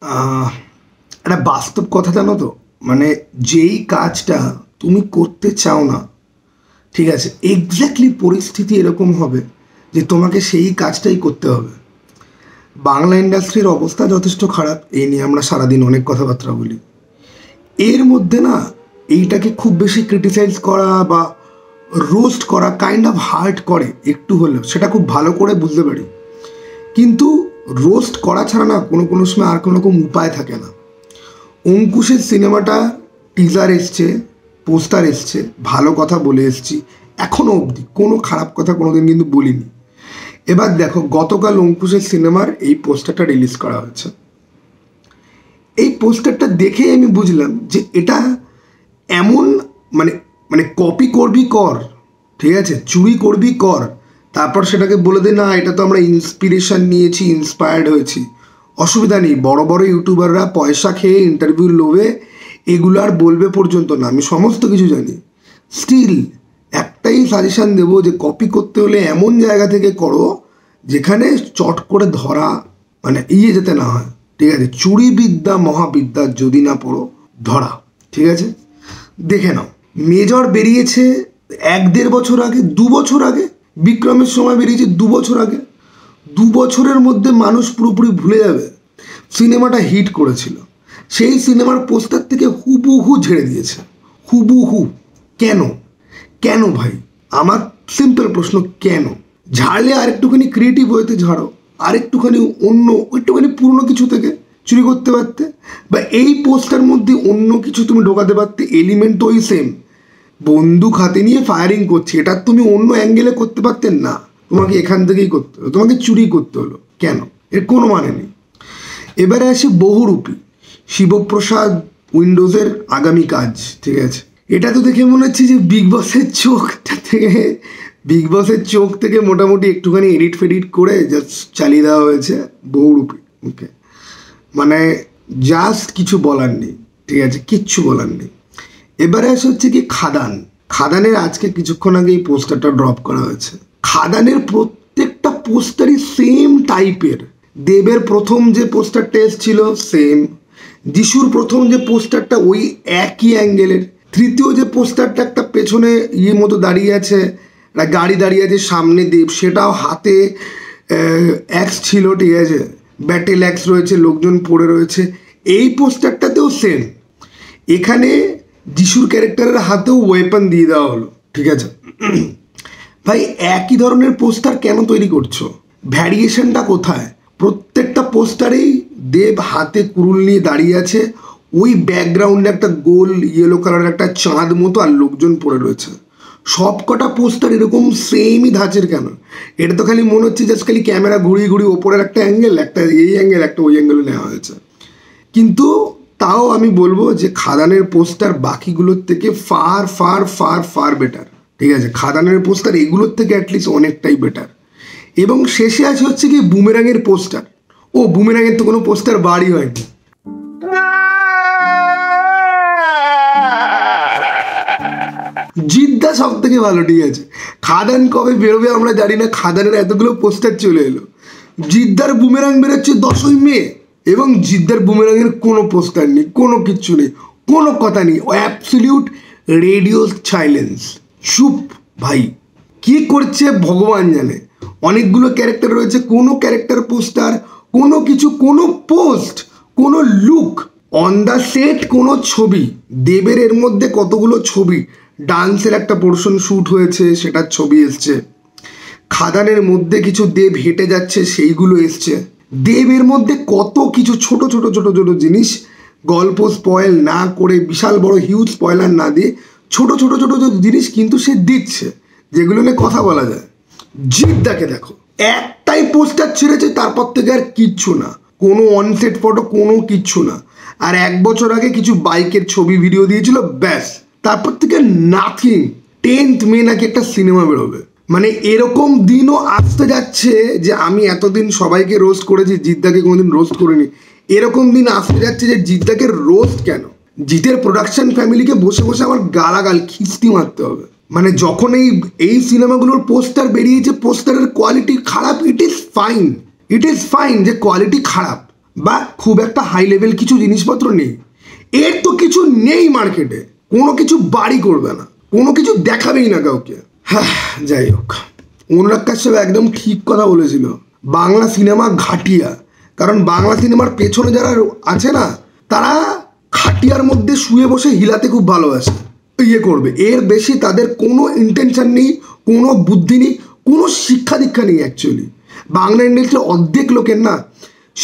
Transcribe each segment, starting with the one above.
একটা বাস্তব কথা জানো তো, মানে যেই কাজটা তুমি করতে চাও না, ঠিক আছে, এক্স্যাক্টলি পরিস্থিতি এরকম হবে যে তোমাকে সেই কাজটাই করতে হবে। বাংলা ইন্ডাস্ট্রির অবস্থা যথেষ্ট খারাপ, এই নিয়ে আমরা সারাদিন অনেক কথাবার্তা বলি। এর মধ্যে না এইটাকে খুব বেশি ক্রিটিসাইজ করা বা রোস্ট করা কাইন্ড অফ হার্ট করে একটু হলেও, সেটা খুব ভালো করে বুঝতে পারি। কিন্তু রোস্ট করা ছাড়া না কোনো কোনো সময় আর কোনো রকম উপায় থাকে না। অঙ্কুশের সিনেমাটা টিজার এসছে, পোস্টার এসছে, ভালো কথা বলে এসছি, এখনও অবধি কোনো খারাপ কথা কোনোদিন কিন্তু বলিনি। এবার দেখো, গতকাল অঙ্কুশের সিনেমার এই পোস্টারটা রিলিজ করা হয়েছে। এই পোস্টারটা দেখেই আমি বুঝলাম যে এটা এমন মানে মানে কপি করবি কর, ঠিক আছে, চুরি করবি কর, তারপর সেটাকে বলে দে না এটা তো আমরা ইন্সপিরেশন নিয়েছি, ইন্সপায়ার্ড হয়েছি। অসুবিধা নেই, বড় বড় ইউটিউবাররা পয়সা খেয়ে ইন্টারভিউ লোভে এগুলো আর বলবে পর্যন্ত না, আমি সমস্ত কিছু জানি। স্টিল একটাই সাজেশান দেবো যে কপি করতে হলে এমন জায়গা থেকে করো যেখানে চট করে ধরা মানে যেতে না হয়, ঠিক আছে। চুরি বিদ্যা মহাবিদ্যা, যদি না পড়ো ধরা, ঠিক আছে। দেখে নাও, মেজর বেরিয়েছে 1-1.5 বছর আগে, 2 বছর আগে, বিক্রমের সময় বেরিয়েছে 2 বছর আগে। 2 বছরের মধ্যে মানুষ পুরোপুরি ভুলে যাবে সিনেমাটা হিট করেছিল। সেই সিনেমার পোস্টার থেকে হুবহু ঝেড়ে দিয়েছে, হুবহু। কেন কেন ভাই, আমার সিম্পল প্রশ্ন, কেন? ঝাড়লে আরেকটুখানি ক্রিয়েটিভ হইতে ঝাড়ো, আরেকটুখানি অন্য একটুখানি পুরনো কিছু থেকে চুরি করতে পারতে, বা এই পোস্টার মধ্যে অন্য কিছু তুমি ঢোকাতে পারতে। এলিমেন্ট তো ওই সেম, বন্দুক হাতে নিয়ে ফায়ারিং করছে, এটা তুমি অন্য অ্যাঙ্গেলে করতে পারতেন না, তোমাকে এখান থেকেই করতে হলো, তোমাকে চুরি করতে হলো কেন? এর কোনো মানে নেই। এবারে আসি বহুরূপী, শিবপ্রসাদ উইন্ডোজের আগামী কাজ, ঠিক আছে। এটা তো দেখে মনে হচ্ছে যে বিগ বসের চোখ থেকে মোটামুটি একটুখানি এডিট ফেডিট করে জাস্ট চালিয়ে দেওয়া হয়েছে বহুরূপী। ওকে, মানে জাস্ট কিছু বলার নেই, ঠিক আছে, কিচ্ছু বলার নেই। এবারে আসে হচ্ছে কি খাদানের আজকে কিছুক্ষণ আগে এই পোস্টারটা ড্রপ করা হয়েছে। খাদানের প্রত্যেকটা পোস্টারই সেম টাইপের। দেবের প্রথম যে পোস্টারটা এসেছিল সেম, যিশুর প্রথম যে পোস্টারটা ওই একই অ্যাঙ্গেলের, তৃতীয় যে পোস্টারটা একটা পেছনে মতো দাঁড়িয়ে আছে, একটা গাড়ি দাঁড়িয়ে আছে, সামনে দেব, সেটাও হাতে অ্যাক্স ছিল, ঠিক আছে, ব্যাটেল অ্যাক্স রয়েছে, লোকজন পড়ে রয়েছে। এই পোস্টারটাতেও সেম, এখানে যিশুর ক্যারেক্টারের হাতেও ওয়েপন দিয়ে দেওয়া হলো, ঠিক আছে। ভাই একই ধরনের পোস্টার কেন তৈরি করছো? ভ্যারিয়েশনটা কোথায়? প্রত্যেকটা পোস্টারেই দেব হাতে কুরুল নিয়ে দাঁড়িয়ে আছে, ওই ব্যাকগ্রাউন্ডে একটা গোল ইয়েলো কালারের একটা চাঁদ মতো আর লোকজন পড়ে রয়েছে। সব কটা পোস্টার এরকম সেমই ধাঁচের কেন? এটা তো খালি মনে হচ্ছে জাস্ট খালি ক্যামেরা ঘুরিয়ে ঘুরিয়ে ওপরের একটা অ্যাঙ্গেল, একটা এই অ্যাঙ্গেল, একটা ওই অ্যাঙ্গেলে নেওয়া হয়েছে। কিন্তু তাও আমি বলবো যে খাদানের পোস্টার বাকিগুলোর থেকে far far far far better, ঠিক আছে। খাদানের পোস্টার এগুলোর থেকে অ্যাটলিস্ট অনেকটাই বেটার। এবং শেষে আছে হচ্ছে কি বুমেরাঙের পোস্টার। ও বুমেরাঙের তো কোনো পোস্টার বাড়ি হয়নি। জিদ্দা সব থেকে ভালো, ঠিক আছে। খাদান কবে বেরোবে আমরা জানি না, খাদানের এতগুলো পোস্টার চলে এলো। জিদ্দার বুমেরাং বেরোচ্ছে 10ই মে, এবং জিদ্দার বুমেরাঙের কোনো পোস্টার নেই, কোনো কিচ্ছু নেই, কোনো কথা নেই, অ্যাবসলিউট রেডিও সাইলেন্স, চুপ। ভাই কি করছে ভগবান জানে। অনেকগুলো ক্যারেক্টার রয়েছে, কোনো ক্যারেক্টার পোস্টার, কোনো কিছু, কোনো পোস্ট, কোনো লুক অন দ্য সেট, কোনো ছবি। দেবের এর মধ্যে কতগুলো ছবি, ডান্সের একটা পোর্শন শ্যুট হয়েছে, সেটার ছবি এসছে। খাদানের মধ্যে কিছু দেব হেঁটে যাচ্ছে, সেইগুলো এসছে। দেবের মধ্যে কত কিছু ছোট ছোট ছোট ছোট জিনিস, গল্প স্পয়েল না করে, বিশাল বড় হিউজ স্পয়লার না দিয়ে, ছোট ছোট ছোট ছোট জিনিস কিন্তু সে দিচ্ছে, যেগুলো নিয়ে কথা বলা যায়। জিদ্দাকে দেখো, একটাই পোস্টার ছেড়েছে, তারপর থেকে আর কিচ্ছু না, কোনো অনসেট ফটো, কোনো কিচ্ছু না। আর 1 বছর আগে কিছু বাইকের ছবি ভিডিও দিয়েছিল, ব্যাস, তারপর থেকে নাথিং। 10th মে নাকি একটা সিনেমা বেরোবে। মানে এরকম দিনও আসতে যাচ্ছে যে আমি এতদিন সবাইকে রোস্ট করেছি, জিদ্দাকে কোনোদিন রোস্ট করিনি। এরকম দিন আসতে যাচ্ছে যে জিদ্দাকে রোস্ট কেন, জিতের প্রোডাকশন ফ্যামিলিকে বসে বসে আমার গালাগাল খিস্তি মারতে হবে। মানে যখন এই সিনেমাগুলোর পোস্টার বেরিয়েছে, পোস্টারের কোয়ালিটি খারাপ, ইট ইজ ফাইন যে কোয়ালিটি খারাপ, বা খুব একটা হাই লেভেল কিছু জিনিসপত্র নেই, এর তো কিছু নেই মার্কেটে, কোনো কিছু বাড়ি করবে না, কোনো কিছু দেখাবেই না কাউকে। হ্যাঁ, যাই হোক, অনুরাগ কাশ্যপ একদম ঠিক কথা বলেছিল, বাংলা সিনেমা ঘাটিয়া। কারণ বাংলা সিনেমার পেছনে যারা আছে না, তারা খাটিয়ার মধ্যে শুয়ে বসে হিলাতে খুব ভালোবাসে, ইয়ে করবে, এর বেশি তাদের কোনো ইন্টেনশন নেই, কোনো বুদ্ধি নেই, কোনো শিক্ষা দীক্ষা নেই। অ্যাকচুয়ালি বাংলা ইন্ডাস্ট্রির অর্ধেক লোকের না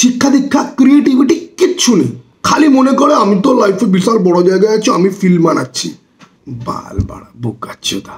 শিক্ষা দীক্ষা ক্রিয়েটিভিটি কিচ্ছু নেই, খালি মনে করে আমি তো লাইফে বিশাল বড় জায়গায় আছি, আমি ফিল্ম বানাচ্ছি। বাল বাড়া বোকাচ্ছোদা।